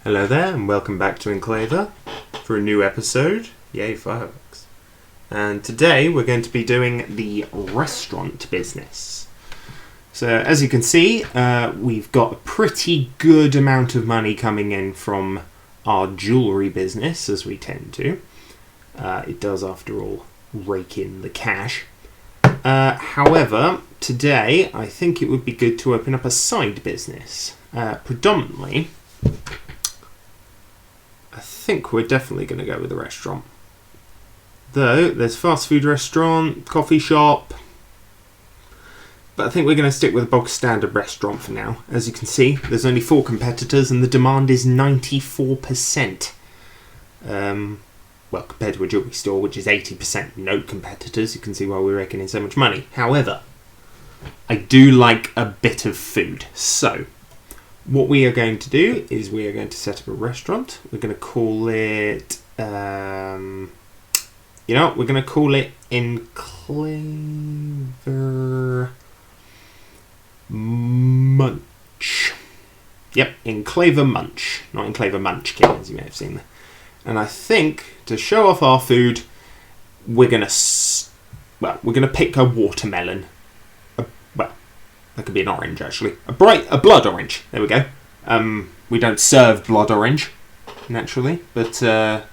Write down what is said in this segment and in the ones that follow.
Hello there and welcome back to Enclaver for a new episode. Yay, fireworks. And today we're going to be doing the restaurant business. So as you can see, we've got a pretty good amount of money coming in from our jewellery business, as we tend to. It does, after all, rake in the cash. However, today I think it would be good to open up a side business. Predominantly, I think we're definitely going to go with a restaurant. Though, there's fast food restaurant, coffee shop, but I think we're going to stick with a bog standard restaurant for now. As you can see, there's only 4 competitors and the demand is 94%. Well, compared to a jewellery store, which is 80% no competitors, you can see why we're reckoning so much money. However, I do like a bit of food. So, what we are going to do is we are going to set up a restaurant. We're going to call it, we're going to call it Enclaver Munch. Yep, Enclaver Munch, not Enclaver Munchkin, as you may have seen there. And I think to show off our food, we're going to pick a watermelon. That could be an orange, actually. A blood orange. There we go. We don't serve blood orange, naturally, but I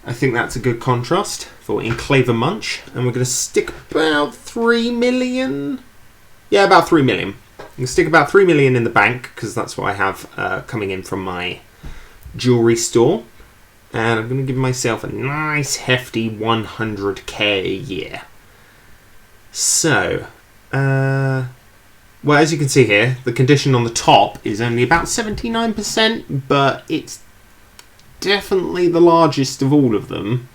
think that's a good contrast for Enclaver Munch. And we're going to stick about 3 million. Yeah, about 3 million. I'm going to stick about 3 million in the bank, because that's what I have coming in from my jewellery store. And I'm going to give myself a nice, hefty 100k a year. So, well, as you can see here, the condition on the top is only about 79%, but it's definitely the largest of all of them.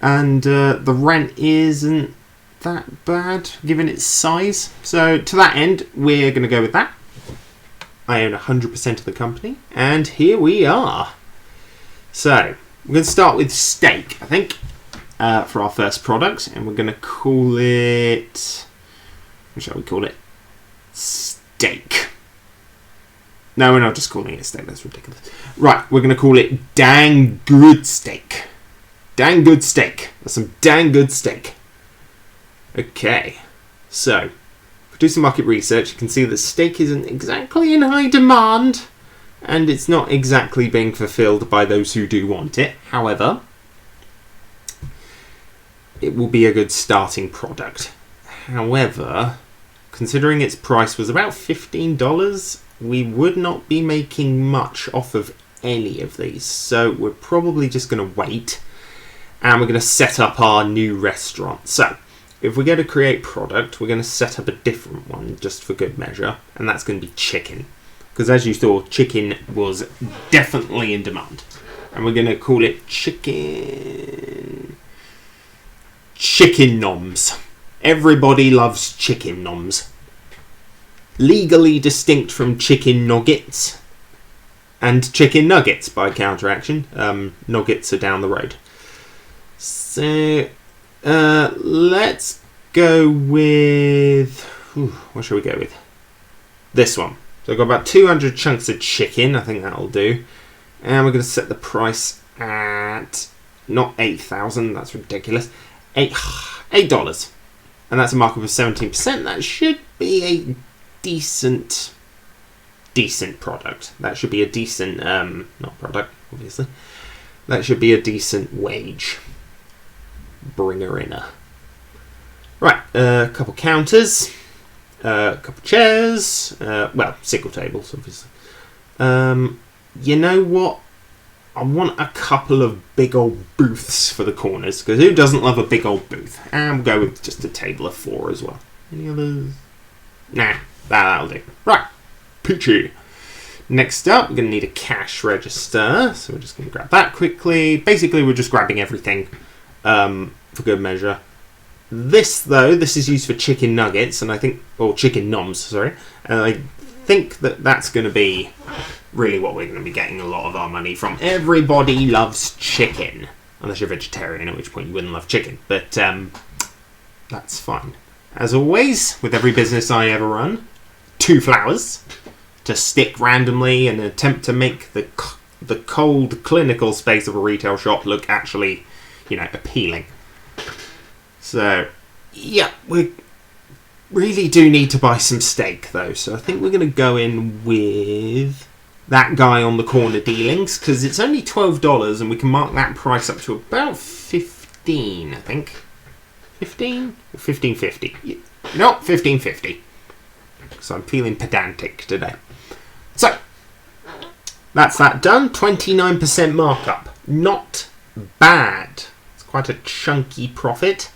And the rent isn't that bad, given its size. So, to that end, we're going to go with that. I own 100% of the company, and here we are. So, we're going to start with steak, I think, for our first product, and we're going to call it... What shall we call it? Steak. No, we're not just calling it steak. That's ridiculous. Right, we're going to call it dang good steak. Dang good steak. That's some dang good steak. Okay. So, if we do some market research, you can see that steak isn't exactly in high demand, and it's not exactly being fulfilled by those who do want it. However, it will be a good starting product. However, considering its price was about $15, we would not be making much off of any of these. So we're probably just going to wait, and we're going to set up our new restaurant. So if we go to create product, we're going to set up a different one just for good measure, and that's going to be chicken. Because as you saw, chicken was definitely in demand. And we're going to call it chicken noms. Everybody loves chicken noms. Legally distinct from chicken nuggets and chicken nuggets by counteraction. Nuggets are down the road. So let's go with... what shall we go with? This one. So I've got about 200 chunks of chicken. I think that'll do. And we're going to set the price at... not 8,000. That's ridiculous. $8. And that's a markup of 17%. That should be a decent product. That should be a decent, not product, obviously. That should be a decent wage bringer-inner. Right, a couple counters, a couple chairs, well, single tables, obviously. You know what? I want a couple of big old booths for the corners, because who doesn't love a big old booth? And we'll go with just a table of 4 as well. Any others? Nah, that'll do. Right, peachy. Next up, we're going to need a cash register, so we're just going to grab that quickly. Basically, we're just grabbing everything for good measure. This, though, this is used for chicken nuggets, and I think, or chicken noms, sorry, and I think that that's going to be really what we're going to be getting a lot of our money from. Everybody loves chicken, unless you're vegetarian, at which point you wouldn't love chicken, but that's fine. As always, with every business I ever run, 2 flowers, to stick randomly and attempt to make the cold, clinical space of a retail shop look actually, appealing. So, yeah, we really do need to buy some steak, though. So I think we're going to go in with that guy on the corner dealings, because it's only $12, and we can mark that price up to about 15, I think. 15? Or 15.50? No, 15.50. So I'm feeling pedantic today. So, that's that done. 29% markup. Not bad. It's quite a chunky profit.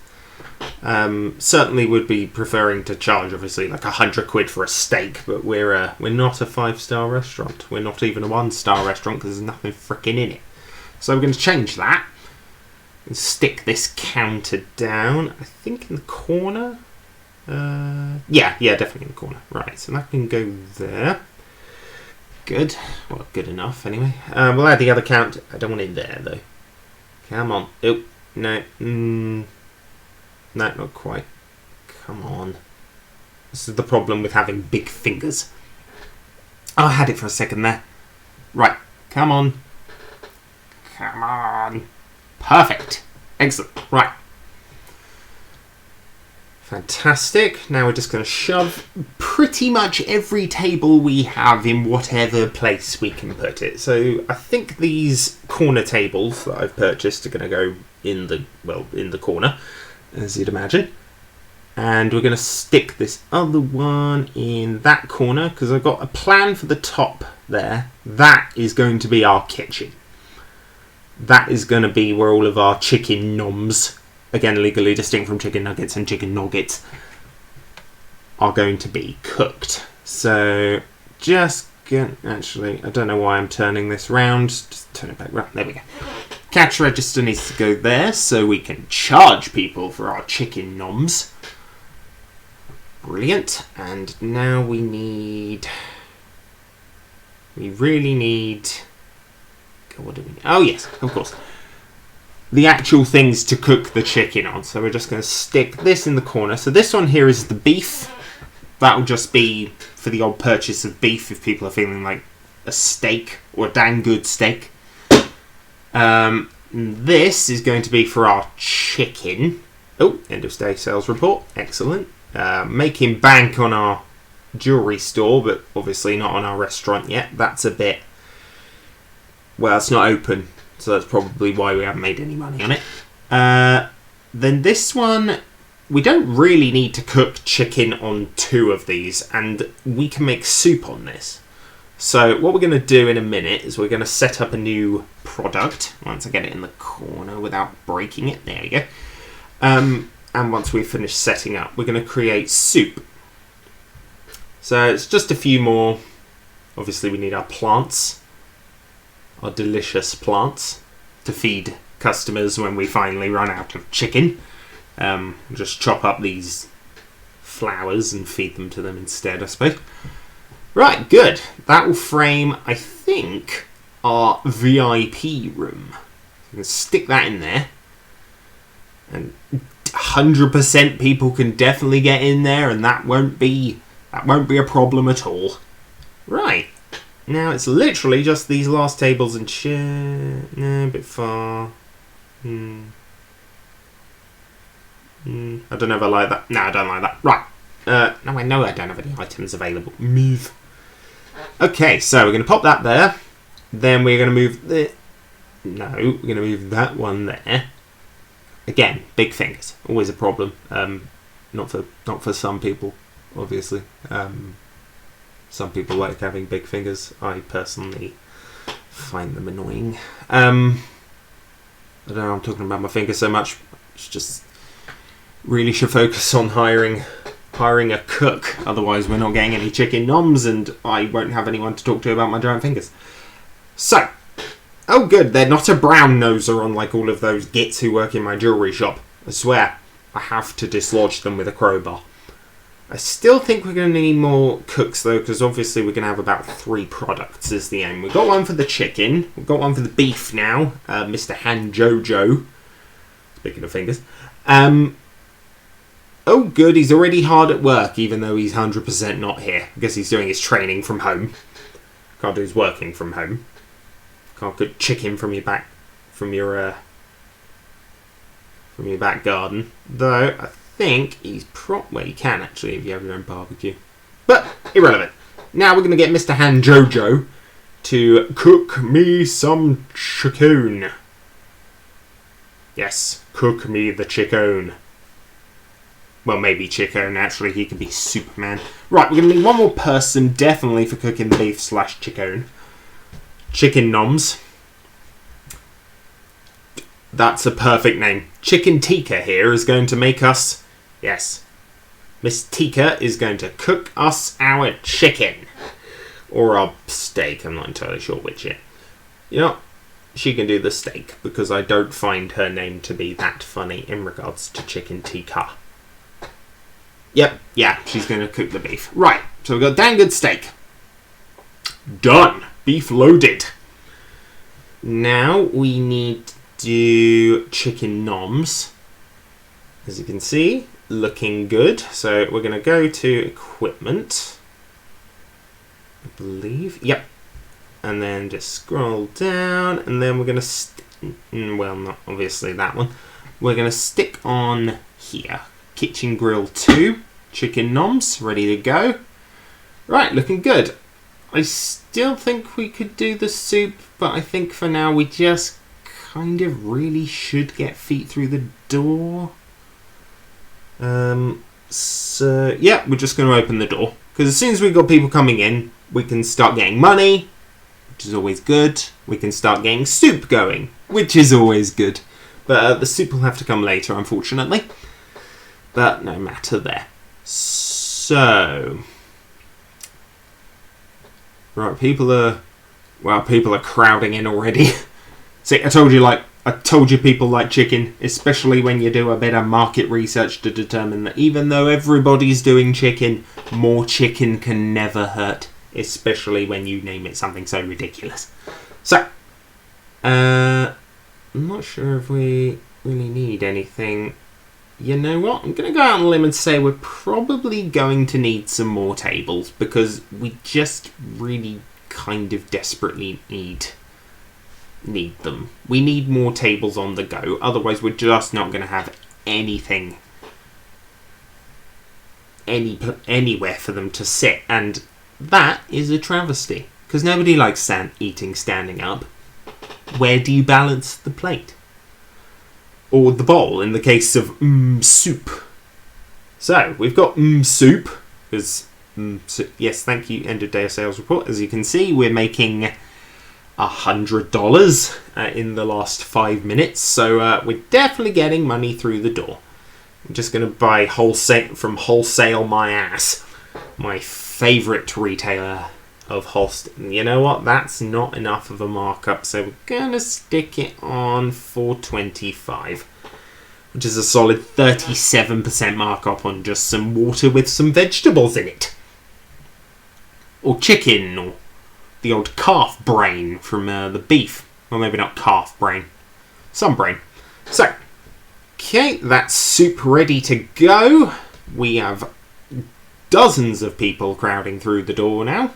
Certainly would be preferring to charge, obviously, like £100 for a steak, but we're not a 5-star restaurant. We're not even a 1-star restaurant because there's nothing frickin' in it. So we're going to change that and stick this counter down. I think in the corner. Yeah, definitely in the corner. Right, so that can go there. Good. Well, good enough anyway. We'll add the other counter. I don't want it there though. Come on. Oh, no. No, not quite. Come on. This is the problem with having big fingers. Oh, I had it for a second there. Right. Come on. Come on. Perfect. Excellent. Right. Fantastic. Now we're just going to shove pretty much every table we have in whatever place we can put it. So I think these corner tables that I've purchased are going to go in the corner, as you'd imagine. And we're going to stick this other one in that corner because I've got a plan for the top there. That is going to be our kitchen. That is going to be where all of our chicken noms, again legally distinct from chicken nuggets and chicken nuggets, are going to be cooked. So actually, I don't know why I'm turning this round. Just turn it back round. There we go. Cash register needs to go there so we can charge people for our chicken noms. Brilliant. And now we really need... What do we need? Oh yes, of course. The actual things to cook the chicken on. So we're just going to stick this in the corner. So this one here is the beef. That'll just be for the odd purchase of beef if people are feeling like a steak or a dang good steak. This is going to be for our chicken. Oh, end of day sales report. Excellent. Making bank on our jewellery store, but obviously not on our restaurant yet. That's a bit... Well, it's not open, so that's probably why we haven't made any money on it. Then this one, we don't really need to cook chicken on 2 of these, and we can make soup on this. So what we're going to do in a minute is we're going to set up a new product, once I get it in the corner without breaking it. There we go. And once we've finished setting up, we're going to create soup. So it's just a few more. Obviously we need our plants. Our delicious plants to feed customers when we finally run out of chicken. Just chop up these flowers and feed them to them instead, I suppose. Right, good. That will frame, I think, our VIP room. We can stick that in there. And 100% people can definitely get in there, and that won't be a problem at all. Right. Now it's literally just these last tables and chair. No, a bit far. I don't know if I like that. No, I don't like that. Right. No, I know I don't have any items available. Move. Okay, so we're going to pop that there. Then we're going to move the... No, we're going to move that one there. Again, big fingers. Always a problem. Not for some people, obviously. Some people like having big fingers. I personally find them annoying. I don't know, I'm talking about my fingers so much. It's just really should focus on hiring a cook. Otherwise we're not getting any chicken noms and I won't have anyone to talk to about my giant fingers. So, oh good, they're not a brown noser unlike all of those gits who work in my jewellery shop. I swear, I have to dislodge them with a crowbar. I still think we're going to need more cooks though, because obviously we're going to have about 3 products is the aim. We've got one for the chicken, we've got one for the beef now, Mr. Han Jojo, speaking of fingers. Oh, good, he's already hard at work, even though he's 100% not here. I guess he's doing his training from home. Can't do his working from home. Can't cook chicken from your back garden. Though, I think he's well, you can actually if you have your own barbecue. But, irrelevant. Now we're going to get Mr. Han Jojo to cook me some chicken. Yes, cook me the chicken. Well, maybe chicken, actually. He could be Superman. Right, we're going to need one more person, definitely, for cooking the beef / chicken. Chicken noms. That's a perfect name. Chicken Tikka here is going to make us... Yes. Miss Tikka is going to cook us our chicken. Or our steak, I'm not entirely sure which yet. You know, she can do the steak, because I don't find her name to be that funny in regards to Chicken Tikka. Yep, yeah, she's going to cook the beef. Right, so we've got dang good steak. Done. Beef loaded. Now we need to do chicken noms. As you can see, looking good. So we're going to go to equipment. I believe. Yep. And then just scroll down. And then we're going to... well, not obviously that one. We're going to stick on here. Kitchen Grill 2, chicken noms, ready to go. Right, looking good. I still think we could do the soup, but I think for now we just kind of really should get feet through the door. So, yeah, we're just going to open the door. Because as soon as we've got people coming in, we can start getting money, which is always good. We can start getting soup going, which is always good. But the soup will have to come later, unfortunately. But no matter there. So, right, people are crowding in already. See, I told you people like chicken, especially when you do a bit of market research to determine that even though everybody's doing chicken, more chicken can never hurt, especially when you name it something so ridiculous. So, I'm not sure if we really need anything. You know what? I'm going to go out on a limb and say we're probably going to need some more tables because we just really kind of desperately need them. We need more tables on the go. Otherwise, we're just not going to have anything anywhere for them to sit. And that is a travesty because nobody likes eating standing up. Where do you balance the plate? Or the bowl, in the case of soup. So, we've got soup. Because, yes, thank you, end of day of sales report. As you can see, we're making $100 in the last 5 minutes. So, we're definitely getting money through the door. I'm just going to buy Wholesale My Ass. My favourite retailer of Holston. You know what? That's not enough of a markup, so we're gonna stick it on $4.25, which is a solid 37% markup on just some water with some vegetables in it, or chicken, or the old calf brain from the beef. Well, maybe not calf brain, some brain. So, okay, that's soup ready to go. We have dozens of people crowding through the door now.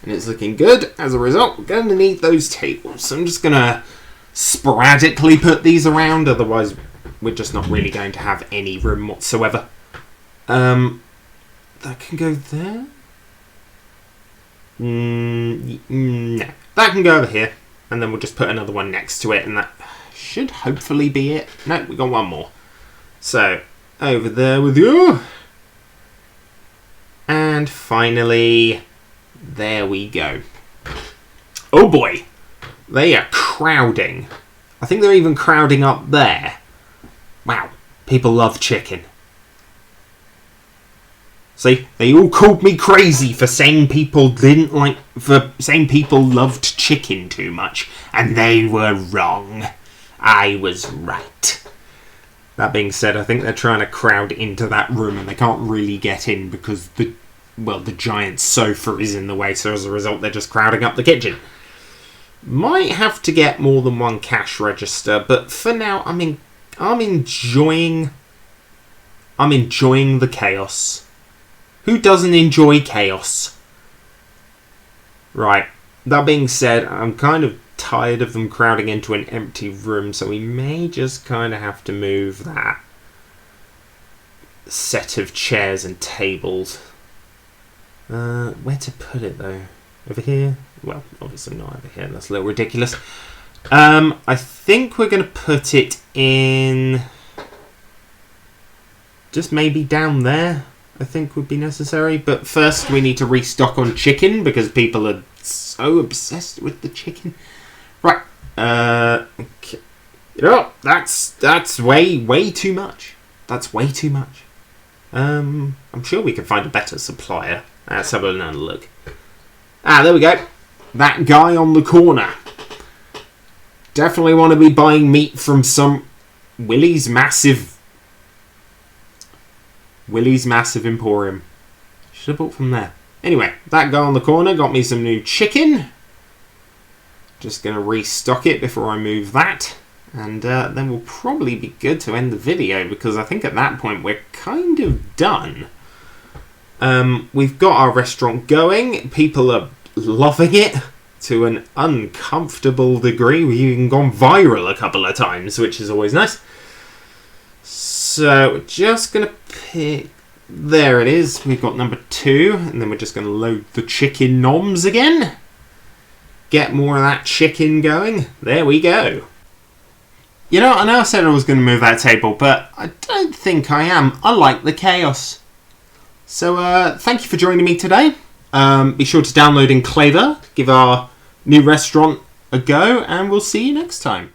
And it's looking good. As a result, we're going to need those tables. So I'm just going to sporadically put these around. Otherwise, we're just not really going to have any room whatsoever. That can go there. No. That can go over here. And then we'll just put another one next to it. And that should hopefully be it. No, we got one more. So, over there with you. And finally... there we go. Oh boy. They are crowding. I think they're even crowding up there. Wow. People love chicken. See, they all called me crazy for saying people loved chicken too much. And they were wrong. I was right. That being said, I think they're trying to crowd into that room and they can't really get in because the giant sofa is in the way, so as a result they're just crowding up the kitchen. Might have to get more than one cash register, but for now I'm enjoying I'm enjoying the chaos. Who doesn't enjoy chaos? Right. That being said, I'm kind of tired of them crowding into an empty room, so we may just kind of have to move that set of chairs and tables. Where to put it, though? Over here? Well, obviously not over here. That's a little ridiculous. I think we're going to put it in... just maybe down there, I think would be necessary. But first we need to restock on chicken because people are so obsessed with the chicken. Right. Okay. Oh, that's way too much. That's way too much. I'm sure we can find a better supplier. Let's have another look. Ah, there we go. That guy on the corner. Definitely want to be buying meat from some Willie's Massive Emporium. Should have bought from there. Anyway, that guy on the corner got me some new chicken. Just going to restock it before I move that. And then we'll probably be good to end the video because I think at that point we're kind of done. We've got our restaurant going. People are loving it to an uncomfortable degree. We've even gone viral a couple of times, which is always nice. So we're just going to pick... there it is. We've got number 2. And then we're just going to load the chicken noms again. Get more of that chicken going. There we go. You know, I know I said I was going to move that table, but I don't think I am. I like the chaos. So thank you for joining me today. Be sure to download Enclaver, give our new restaurant a go, and we'll see you next time.